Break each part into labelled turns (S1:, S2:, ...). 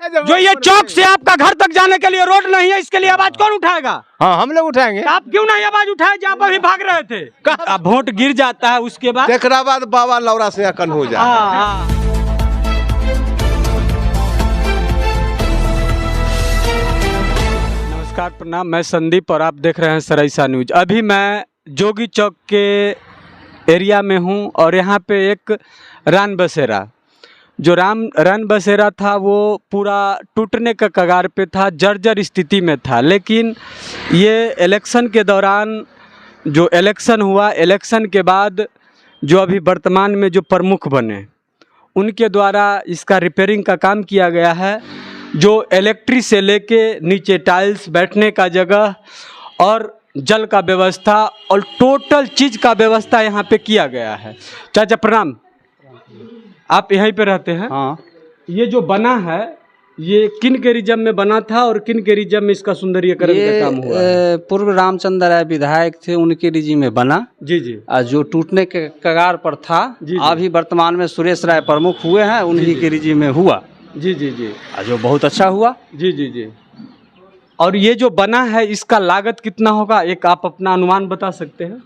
S1: जो ये चौक से आपका घर तक जाने के लिए रोड नहीं है, इसके लिए आवाज कौन उठाएगा?
S2: हाँ, हम लोग उठाएंगे।
S1: आप क्यों नहीं आवाज उठाए जब आप अभी भाग रहे थे? अब वोट गिर जाता है उसके बाद
S2: एकरा बाद बाबा लौरा से अकन हो जाए।
S1: नमस्कार, प्रणाम। मैं संदीप और आप देख रहे हैं सराइसा न्यूज। अभी मैं जोगी चौक के एरिया में हूं और यहाँ पे एक रन बसेरा, जो रन बसेरा था वो पूरा टूटने का कगार पे था, जर्जर स्थिति में था। लेकिन ये इलेक्शन के दौरान जो इलेक्शन हुआ, इलेक्शन के बाद जो अभी वर्तमान में जो प्रमुख बने उनके द्वारा इसका रिपेयरिंग का काम किया गया है। जो इलेक्ट्रिक से लेके नीचे टाइल्स, बैठने का जगह और जल का व्यवस्था और टोटल चीज़ का व्यवस्था यहाँ पे किया गया है। चाचा प्रणाम, आप यहीं पे रहते हैं?
S3: हाँ।
S1: ये जो बना है ये किन के रिजम में बना था और किन के रिजम में इसका सुंदरीकरण का काम हुआ है?
S3: पूर्व रामचंद्र राय विधायक थे, उनके रिजी में बना।
S1: जी जी।
S3: जो टूटने के कगार पर था, अभी वर्तमान में सुरेश राय प्रमुख हुए हैं, उन्हीं के रिजी में हुआ।
S1: जी जी जी।
S3: जो बहुत अच्छा हुआ।
S1: जी जी जी। और ये जो बना है इसका लागत कितना होगा, एक आप अपना अनुमान बता सकते हैं?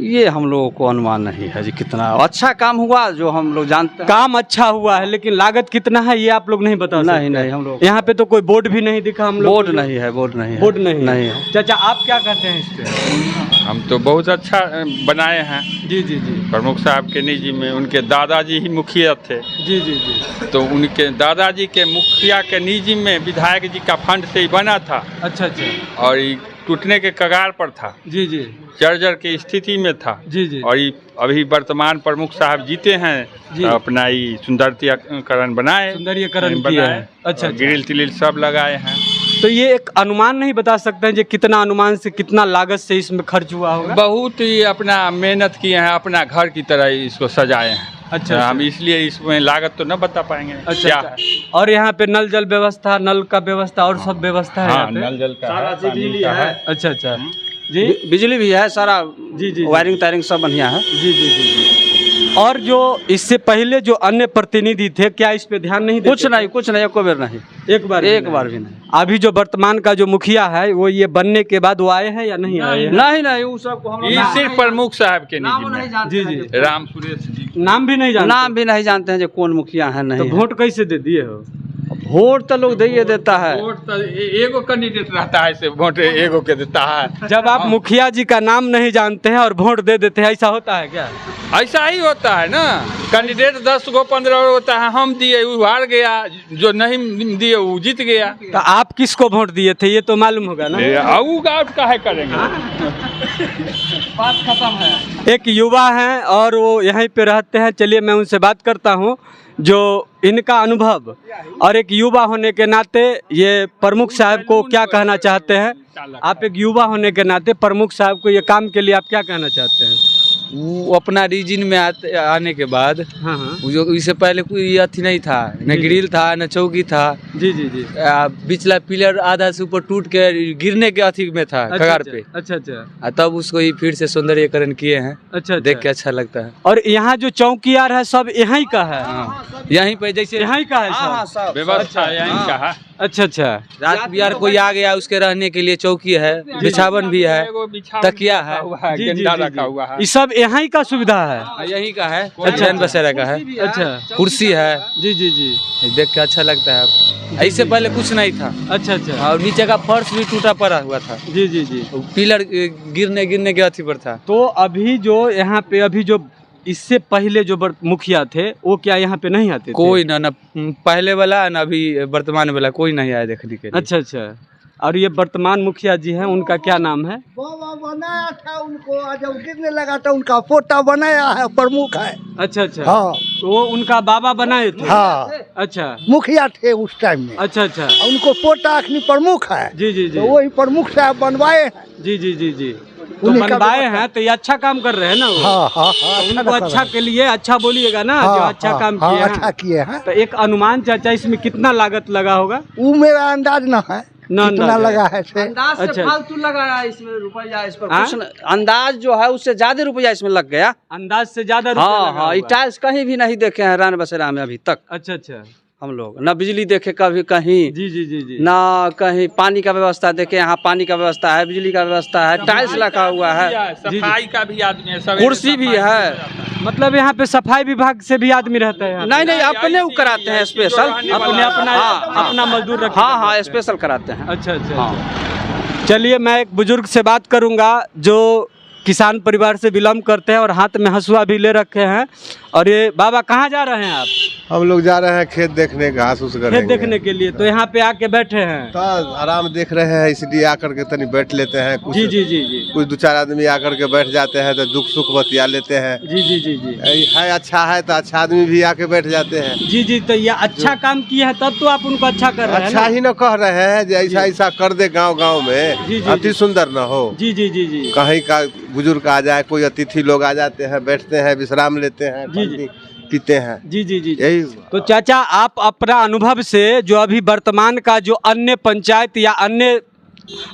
S3: ये हम लोगों को अनुमान नहीं है जी कितना अच्छा काम हुआ, जो हम लोग जानते हैं।
S1: काम अच्छा हुआ है लेकिन लागत कितना है ये आप लोग नहीं बता सकते?
S3: नहीं, हम लोग
S1: यहाँ पे तो कोई बोर्ड भी नहीं दिखा हम लोग।
S3: बोर्ड नहीं है।
S1: बोर्ड नहीं है। चाचा आप क्या कहते हैं इस पे?
S4: हम तो बहुत अच्छा बनाए हैं।
S1: जी जी जी।
S4: प्रमुख साहब के निजी में उनके दादाजी ही मुखिया थे।
S1: जी जी जी।
S4: तो उनके दादाजी के मुखिया के निजी में विधायक जी का फंड से ही बना था।
S1: अच्छा अच्छा।
S4: और ये टूटने के कगार पर था।
S1: जी जी।
S4: जर्जर की स्थिति में था।
S1: जी जी।
S4: और ये अभी वर्तमान प्रमुख साहब जीते हैं
S1: जी।
S4: अपना ये सुंदरीकरण बनाए।
S1: किया है। अच्छा।
S4: ग्रिल तिलिल सब लगाए हैं।
S1: तो ये एक अनुमान नहीं बता सकते हैं जो कितना अनुमान से कितना लागत से इसमें खर्च हुआ होगा?
S4: बहुत ही अपना मेहनत किए हैं, अपना घर की तरह इसको सजाए हैं।
S1: अच्छा।
S4: हम इसलिए इसमें लागत तो न बता पाएंगे।
S1: अच्छा, क्या है? और यहाँ पे नल जल व्यवस्था, नल का व्यवस्था और सब व्यवस्था है?
S4: हाँ, नल जल का
S3: सारा बिजली है।
S1: अच्छा अच्छा जी।
S3: बिजली भी है सारा।
S1: जी जी।
S3: वायरिंग तायरिंग सब बढ़िया है।
S1: जी जी जी। और जो इससे पहले जो अन्य प्रतिनिधि थे क्या इस पे ध्यान नहीं देते?
S3: कुछ नहीं, एक बार नहीं।
S1: एक बार भी नहीं। अभी जो वर्तमान का जो मुखिया है वो ये बनने के बाद वो आए हैं या नहीं आए हैं?
S3: नहीं, वो सब हम
S4: ये सिर्फ प्रमुख साहब के निजी में।
S1: जी जी।
S4: राम सुरेश जी
S1: नाम भी नहीं जानते?
S3: नाम भी नहीं जानते हैं जो कौन मुखिया है। नहीं
S1: तो वोट कैसे दे दिए हो?
S3: वोट तो लोग दे देता है।
S4: वोट तो एगो कैंडिडेट रहता है, से वोट एगो के देता है।
S1: जब आप मुखिया जी का नाम नहीं जानते हैं और वोट दे देते हैं, ऐसा होता है क्या?
S4: ऐसा ही होता है ना। कैंडिडेट 10 गो 15 होता है, हम दिए वो हार गया, जो नहीं दिए वो जीत गया।
S1: तो आप किसको वोट दिए थे ये तो मालूम होगा ना?
S4: आउट काहे करेंगे?
S3: बात खत्म है।
S1: एक युवा हैं और वो यहीं पे रहते हैं, चलिए मैं उनसे बात करता हूँ जो इनका अनुभव और एक युवा होने के नाते ये प्रमुख साहब को क्या कहना चाहते हैं। आप एक युवा होने के नाते प्रमुख साहब को ये काम के लिए आप क्या कहना चाहते हैं?
S5: वो अपना रीजन में आने के बाद
S1: हाँ हाँ।
S5: जो इससे पहले कोई अथी नहीं था, न ग्रिल था न चौकी था।
S1: जी जी जी।
S5: पिछला पिलर आधा से ऊपर टूट के गिरने के अथी में था।
S1: अच्छा,
S5: कगार पे।
S1: अच्छा अच्छा।
S5: तब उसको ही फिर से सौंदर्यकरण किए हैं।
S1: अच्छा।
S5: देख के अच्छा लगता है।
S1: और यहाँ जो चौकीदार है सब यहीं का है?
S5: यहीं पे जैसे
S1: यहीं का है सब
S4: व्यवस्था यहीं का है।
S1: अच्छा अच्छा।
S5: रात बिहार कोई आ गया उसके रहने के लिए चौकी है, बिछावन भी है, तकिया है,
S4: गेंदा रखा हुआ है।
S1: ये सब यहाँ का सुविधा है?
S5: यहीं का है। अच्छा, बसेरा का है।
S1: अच्छा।
S5: कुर्सी है।
S1: जी जी जी।
S5: देख के अच्छा लगता है। ऐसे पहले कुछ नहीं था।
S1: अच्छा अच्छा।
S5: और नीचे का फर्श भी टूटा पड़ा हुआ था।
S1: जी जी जी।
S5: पिलर गिरने के अथी पर था।
S1: तो अभी जो यहाँ पे अभी जो इससे पहले जो मुखिया थे वो क्या यहाँ पे नहीं आते थे?
S5: कोई ना पहले वाला ना अभी वर्तमान वाला कोई नहीं आया देखने के लिए।
S1: अच्छा अच्छा। और ये वर्तमान मुखिया जी हैं, उनका क्या नाम है?
S6: बाबा बनाया था उनको, जब गिरने लगा था उनका पोता बनाया है, प्रमुख है।
S1: अच्छा अच्छा।
S6: हाँ।
S1: तो वो उनका बाबा बनाए थे?
S6: हाँ।
S1: अच्छा।
S6: मुखिया थे उस टाइम में।
S1: अच्छा अच्छा।
S6: उनको पोता अखनी प्रमुख है।
S1: जी जी जी।
S6: तो वही प्रमुख साहब बनवाए हैं।
S1: जी जी जी जी। तो बनवाए हैं तो ये अच्छा काम कर रहे हैं ना वो?
S6: हाँ हाँ हाँ।
S1: तो उनको अच्छा के लिए अच्छा बोलिएगा ना।
S6: हाँ,
S1: जो अच्छा
S6: हाँ,
S1: काम
S6: हाँ,
S1: किए
S6: अच्छा
S1: हैं।
S6: किए हैं।
S1: तो एक अनुमान चाचा इसमें कितना लागत लगा होगा?
S6: वो मेरा अंदाज न है कितना लगा है से।
S3: अंदाज से
S1: अच्छा।
S3: फालतू लगाया इसमें रुपया, इस पर
S1: हाँ?
S3: कुछ अंदाज जो है उससे ज्यादा रुपया इसमें लग गया।
S1: अंदाज से ज्यादा रुपया
S3: हाँ
S1: लगा
S3: हाँ।
S1: होगा।
S3: टाइल्स कहीं भी नहीं देखे हैं रन बसेरा में अभी तक।
S1: अच्छा अच्छा।
S3: हम लोग ना बिजली देखे कभी कहीं,
S1: जी जी जी जी।
S3: ना कहीं पानी का व्यवस्था देखे। यहाँ पानी का व्यवस्था है, बिजली का व्यवस्था है, टाइल्स लगा हुआ है,
S4: सफाई का भी आदमी है, सवेरे
S3: कुर्सी भी
S4: सफाई
S3: है।
S4: करता
S1: मतलब यहाँ पे सफाई विभाग से भी आदमी रहता है यहाँ पे?
S3: नहीं नहीं, अपने वो कराते हैं स्पेशल,
S1: अपने अपना
S3: हाँ,
S1: अपना मजदूर रख
S3: हाँ हाँ स्पेशल कराते हैं।
S1: अच्छा अच्छा
S3: हाँ।
S1: अच्छा। चलिए मैं एक बुजुर्ग से बात करूंगा जो किसान परिवार से बिलोंग करते हैं और हाथ में हंसुआ भी ले रखे हैं। और ये बाबा कहाँ जा रहे हैं आप?
S2: हम लोग जा रहे हैं खेत देखने, घास उस
S1: खेत
S2: करेंगे।
S1: देखने के लिए, तो यहाँ पे आके बैठे हैं।
S2: तो आराम देख रहे हैं, इसलिए आकर के तनी बैठ लेते हैं। कुछ
S1: जी जी जी जी
S2: कुछ दो चार आदमी आकर के बैठ जाते हैं तो दुख सुख बतिया लेते हैं।
S1: जी जी जी जी
S2: है अच्छा है तो अच्छा आदमी भी आके बैठ जाते हैं।
S1: जी जी। तो ये अच्छा काम किया है तब तो आप उनको अच्छा कर रहे हैं
S2: अच्छा
S1: ना?
S2: ही न कह रहे हैं जो ऐसा ऐसा कर दे गांव गांव में,
S1: जी, जी,
S2: अति
S1: जी।
S2: सुंदर न हो।
S1: जी जी जी जी
S2: कहीं का बुजुर्ग आ जाए, कोई अतिथि लोग आ जाते हैं, बैठते हैं, विश्राम लेते हैं,
S1: जी, जी।
S2: पानी पीते हैं।
S1: जी जी जी।
S2: यही
S1: तो चाचा आप अपना अनुभव से जो अभी वर्तमान का जो अन्य पंचायत या अन्य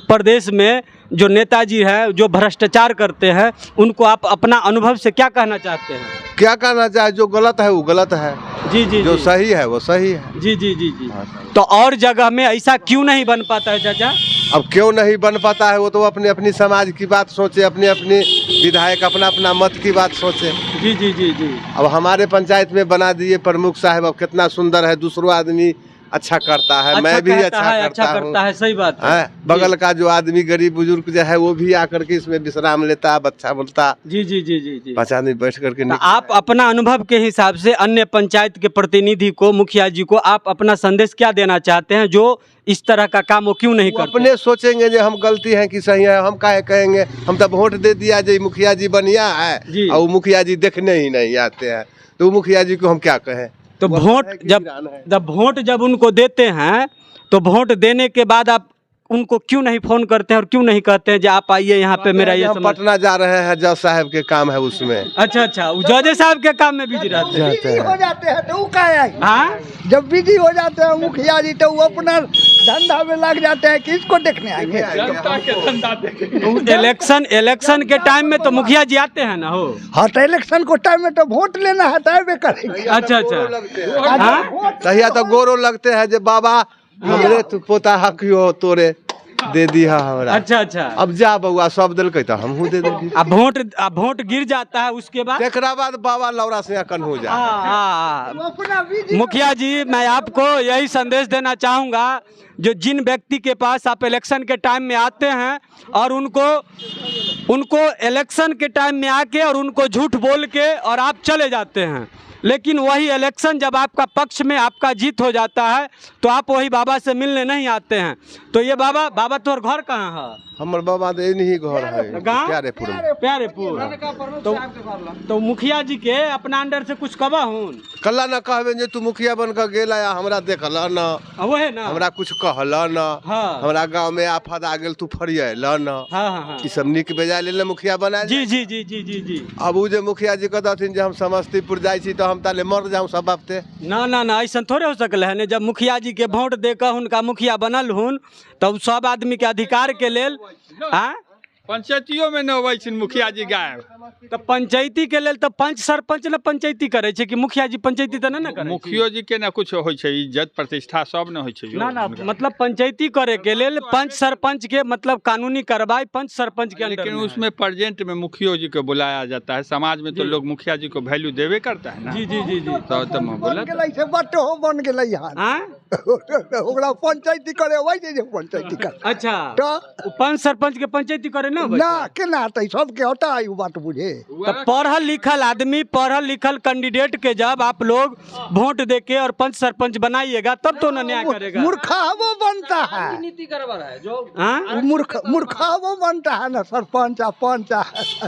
S1: प्रदेश में जो नेताजी हैं जो भ्रष्टाचार करते हैं, उनको आप अपना अनुभव से क्या कहना चाहते हैं?
S2: क्या कहना चाहे, जो गलत है वो गलत है,
S1: जी जी
S2: जो
S1: जी।
S2: सही है वो सही है।
S1: जी जी जी जी। तो और जगह में ऐसा क्यों नहीं बन पाता है चाचा?
S2: अब क्यों नहीं बन पाता है, वो तो अपनी अपनी समाज की बात सोचे, अपनी अपनी विधायक अपना अपना मत की बात सोचे।
S1: जी जी जी जी।
S2: अब हमारे पंचायत में बना दिए प्रमुख साहब, अब कितना सुंदर है, दूसरों आदमी अच्छा करता है, मैं भी अच्छा करता
S1: है, सही बात है।
S2: है। बगल का जो आदमी गरीब बुजुर्ग जो है वो भी आकर के इसमें विश्राम लेता है, अच्छा बोलता,
S1: जी जी जी जी जी।
S2: 5 आदमी बैठ करके
S1: तो आप अपना अनुभव के हिसाब से अन्य पंचायत के प्रतिनिधि को, मुखिया जी को आप अपना संदेश क्या देना चाहते हैं जो इस तरह का काम वो क्यों नहीं
S2: वो
S1: करते?
S2: अपने सोचेंगे जो हम गलती है कि सही है, हम काहे कहेंगे, हम तो वोट दे दिया जो मुखिया जी बढ़िया है
S1: जी।
S2: और वो मुखिया जी देखने ही नहीं आते हैं, तो वो मुखिया जी को हम क्या कहें।
S1: तो
S2: वो
S1: वोट
S2: है कि
S1: जब
S2: ईरान है।
S1: वोट जब उनको देते हैं तो वोट देने के बाद आप उनको क्यों नहीं फोन करते हैं और क्यों नहीं कहते हैं कि आप आइए यहाँ पे मेरा ये
S2: हम
S1: समस्या?
S2: पटना जा रहे हैं, जज साहब के काम है उसमें।
S1: अच्छा अच्छा, वो जज साहब के काम में बिजी रहते हैं।
S6: बिजी हो जाते हैं तो वो क्या है?
S1: हाँ,
S6: जब बिजी हो जाते हैं मुखिया जी तो वो अपना धंधा में लग जाते हैं कि इसको देखने आएंगे।
S4: जनता के धंधा देखे।
S1: इलेक्शन के टाइम में तो मुखिया जी आते हैं ना हो।
S6: हाँ तो इलेक्शन को टाइम में तो वोट लेना है तो आबे करेंगे।
S1: अच्छा अच्छा। हाँ?
S2: तहिया तो गोरो लगते हैं जो बाबा हमरे तू पोता हकियो तोरे दे दिया हमरा।
S1: अच्छा अच्छा।
S2: अब जा बउआ सब दिलकै तो हमहू दे देंगे।
S1: अब वोट गिर जाता है उसके बाद
S2: एकरा बाद बाबा लौरा से अकन हो जाए।
S1: हाँ,
S6: वो अपना बिजी
S1: मुखिया जी मैं आपको यही संदेश देना चाहूँगा, जो जिन व्यक्ति के पास आप इलेक्शन के टाइम में आते हैं और उनको इलेक्शन के टाइम में आके और उनको झूठ बोल के और आप चले जाते हैं, लेकिन वही इलेक्शन जब आपका पक्ष में आपका जीत हो जाता है तो आप वही बाबा से मिलने नहीं आते हैं। तो ये बाबा तोहर घर कहाँ है?
S2: हमर बाबा तो नहीं घर है,
S1: गाँव?
S2: प्यारेपुर में।
S1: प्यारेपुर। तो मुखिया जी के अपना अंडर से कुछ कबा हूँ
S2: कल्ला न कहबे जे तू मुखिया बन के गेला या हमरा देखला न,
S1: वो है ना?
S2: हमरा कुछ कहला न,
S1: हाँ।
S2: हमरा गांव में आफत आ गेल तू फरियाला न,
S1: हाँ हाँ हाँ।
S2: ई सब निक बेजा ले मुखिया बना।
S1: जी जी जी जी जी जी।
S2: अब उ जे मुखिया जी कहथिन जे हम समस्तीपुर जाई छी तो हम ताले मर जाऊं सब बापते।
S1: ना ना ना, ऐसा थोड़े हो सकल है ने। जब मुखिया जी के वोट देकर उनका मुखिया बनल हुन तब सब आदमी के अधिकार के लेल हाँ
S4: पंचायतियों में न अबै छिन मुखिया जी गायब।
S1: तो पंचायती के लेल तो पंच सरपंच ने पंचायती करे छे कि मुखिया जी पंचायती तो ना करे?
S4: मुखियो जी के न कुछ होइ छै, इज्जत प्रतिष्ठा सब न होइ छै।
S1: ना ना, मतलब पंचायती करे के लेल पंच सरपंच के मतलब कानूनी कार्रवाई पंच सरपंच के अंदर
S4: लेकिन
S1: में है।
S4: उसमें प्रेजेंट में मुखियो जी को बुलाया जाता है। समाज में तो लोग मुखिया जी को वैल्यू देवे करता है ना।
S1: जी जी जी जी।
S4: तो बोला
S6: बन गेलै से बटो बन गेलै यहाँ।
S1: हाँ?
S6: ओकरा पंचायती करे वही जे पंचायती कर।
S1: अच्छा,
S6: तो
S1: वो पंच सरपंच के पंचायती करे ना?
S6: ना केना हटै, सबके हटा ई बात बुझे।
S1: तो पढ़ल लिखल आदमी, पढ़ल लिखल कैंडिडेट के जब आप लोग वोट देके और पंच सरपंच बनाइएगा तब तो ना न्याय करेगा।
S6: मूर्खावो बनता है,
S3: नीति गड़बड़ है जो
S1: हाँ?
S6: मूर्खावो बनता है ना सरपंच आ पंच आ।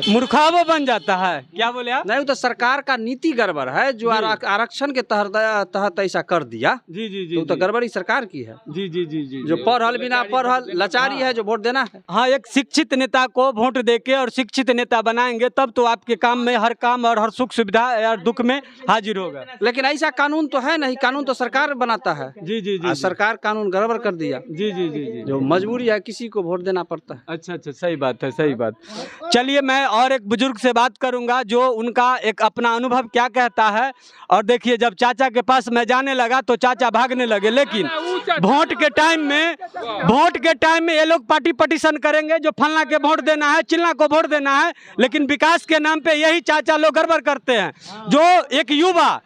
S1: मूर्खावो बन जाता है। क्या बोले आप?
S3: नहीं, वो तो सरकार का नीति गड़बड़ है जो आरक्षण के तहत ऐसा कर दिया।
S1: जी जी जी
S3: तो गड़बड़ी सरकार की है।
S1: जी जी जी जी।
S3: जो पढ़ल बिना पढ़ल लाचारी है जो वोट देना है।
S1: हाँ, एक शिक्षित नेता नेता को वोट देके और शिक्षित नेता बनाएंगे, तब तो आपके काम में हर काम और हर सुख सुविधा और दुख में हाजिर होगा।
S3: लेकिन ऐसा कानून तो है नहीं, कानून तो सरकार बनाता है।
S1: जी जी जी,
S3: सरकार कानून गड़बड़ कर दिया।
S1: जी जी जी जी,
S3: जो मजबूरी है, किसी को वोट देना पड़ता है।
S1: अच्छा अच्छा, सही बात है, सही बात। चलिए मैं और एक बुजुर्ग से बात करूंगा जो उनका एक अपना अनुभव क्या कहता है। और देखिए, जब चाचा के पास मैं जाने लगा तो चाचा भागने लगे, लेकिन वोट के टाइम में ये लोग पार्टी पटिशन करेंगे, जो फलना के वोट देना है, चिल्ला को वोट देना है, लेकिन विकास के नाम पे यही चाचा लोग गड़बड़ करते हैं। जो एक युवा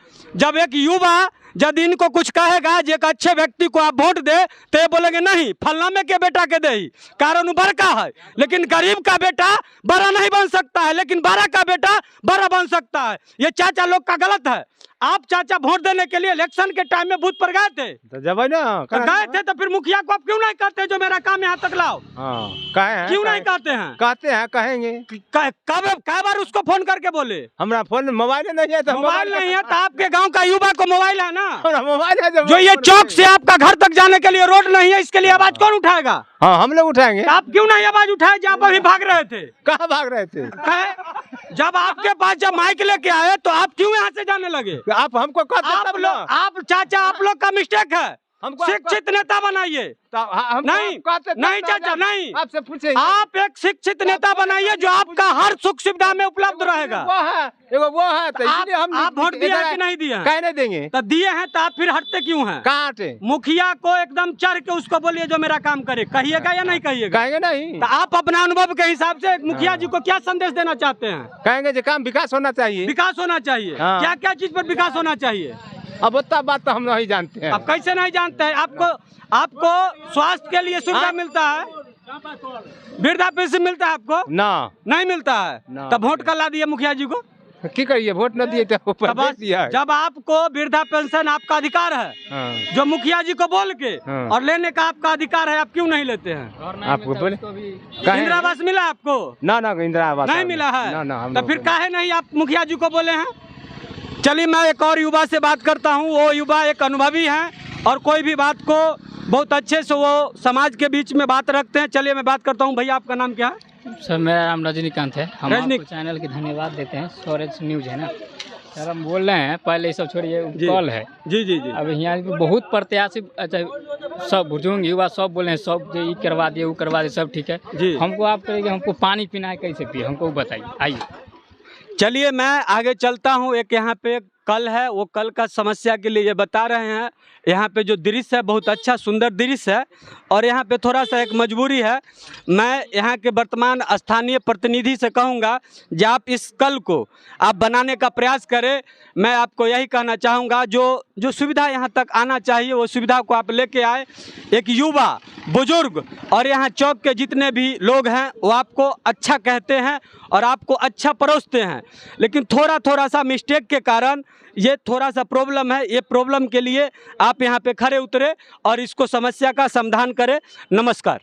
S1: जब इनको कुछ कहेगा, जो एक अच्छे व्यक्ति को आप वोट दे, तो ये बोलेंगे नहीं फलना में के बेटा के दे ही, कारण बड़का है, लेकिन गरीब का बेटा बड़ा नहीं बन सकता है, लेकिन बड़ा का बेटा बड़ा बन सकता है। ये चाचा लोग का गलत है। आप चाचा वोट देने के लिए इलेक्शन के टाइम में बूथ पर गए थे,
S7: तो जब है ना
S1: गए थे, तो फिर मुखिया को आप क्यों नहीं कहते जो मेरा काम यहाँ तक लाओ? क्यों नहीं कहते हैं?
S7: कहते हैं, कहेंगे।
S1: कई बार उसको फोन करके बोले?
S7: हमारा फोन मोबाइल नहीं है, तो
S1: मोबाइल नहीं है, तो आपके गांव का युवा को मोबाइल है ना,
S7: मोबाइल है।
S1: जो ये चौक से आपका घर तक जाने के लिए रोड नहीं है, इसके लिए आवाज कौन उठाएगा?
S7: हाँ, हम लोग उठाएंगे।
S1: तो आप क्यों नहीं आवाज उठाए? जब आप अभी भाग रहे थे,
S7: कहाँ भाग रहे थे?
S1: जब आपके पास जब माइक लेके आए तो आप क्यों यहाँ से जाने लगे?
S7: आप हमको
S1: आप चाचा, आप लोग का मिस्टेक है। शिक्षित नेता बनाइए। नहीं चाचा, नहीं,
S7: आपसे पूछे,
S1: आप एक शिक्षित नेता बनाइए जो आपका हर सुख सुविधा में उपलब्ध रहेगा।
S7: वो है तो इसलिए हम
S1: आप वोट दिया है कि नहीं दिया?
S7: कहीं नहीं देंगे।
S1: तो दिए हैं तो आप फिर हटते क्यों हैं?
S7: कहाँ हटे?
S1: मुखिया को एकदम चढ़ के उसको बोलिए जो मेरा काम करे, कहिएगा या नहीं कहिएगा?
S7: कहेंगे नहीं।
S1: तो आप अपना अनुभव के हिसाब से मुखिया जी को क्या संदेश देना चाहते हैं?
S7: कहेंगे जो काम विकास होना चाहिए।
S1: विकास होना चाहिए। क्या क्या चीज पर विकास होना चाहिए?
S7: अब उतना बात तो हम नहीं जानते हैं।
S1: अब कैसे नहीं जानते हैं? आपको स्वास्थ्य के लिए सुविधा मिलता है, वृद्धा पेंशन मिलता है आपको?
S7: ना,
S1: नहीं मिलता है। तब वोट कला दिए मुखिया जी को?
S7: की करिए, वोट न दिए तो
S1: जब आपको वृद्धा पेंशन आपका अधिकार है, जो मुखिया जी को बोल के और लेने का आपका अधिकार है, आप क्यों नहीं लेते हैं?
S7: आपको बोले
S1: इंदिरा आवास मिला आपको?
S7: ना, इंदिरा आवास
S1: नहीं मिला है। तो फिर काहे नहीं आप मुखिया जी को बोले हैं? चलिए मैं एक और युवा से बात करता हूँ। वो युवा एक अनुभवी हैं और कोई भी बात को बहुत अच्छे से वो समाज के बीच में बात रखते हैं। चलिए मैं बात करता हूँ। भैया आपका नाम क्या है?
S8: सर मेरा नाम रजनीकांत है। हम आपको चैनल की धन्यवाद देते हैं, स्वराज न्यूज है ना सर। हम बोल रहे हैं, पहले ये सब छोड़िए, कॉल है। जी जी जी। अब यहाँ पे बहुत प्रत्याशी, अच्छा सब बुजुर्ग युवा सब बोले हैं, सब ये करवा दिए, वो करवा दिए, सब ठीक है जी। हमको आप करेंगे, हमको पानी पीना है, कैसे पिए, हमको बताइए। आइए
S1: चलिए मैं आगे चलता हूँ। एक यहाँ पे कल है, वो कल का समस्या के लिए ये बता रहे हैं। यहाँ पे जो दृश्य है बहुत अच्छा सुंदर दृश्य है, और यहाँ पे थोड़ा सा एक मजबूरी है। मैं यहाँ के वर्तमान स्थानीय प्रतिनिधि से कहूँगा कि आप इस कल को आप बनाने का प्रयास करें। मैं आपको यही कहना चाहूँगा, जो सुविधा यहाँ तक आना चाहिए वो सुविधा को आप लेके आए। एक युवा, बुजुर्ग और यहाँ चौक के जितने भी लोग हैं वो आपको अच्छा कहते हैं और आपको अच्छा परोसते हैं, लेकिन थोड़ा सा मिस्टेक के कारण ये थोड़ा सा प्रॉब्लम है। ये प्रॉब्लम के लिए आप यहाँ पे खड़े उतरे और इसको समस्या का समाधान करें। नमस्कार।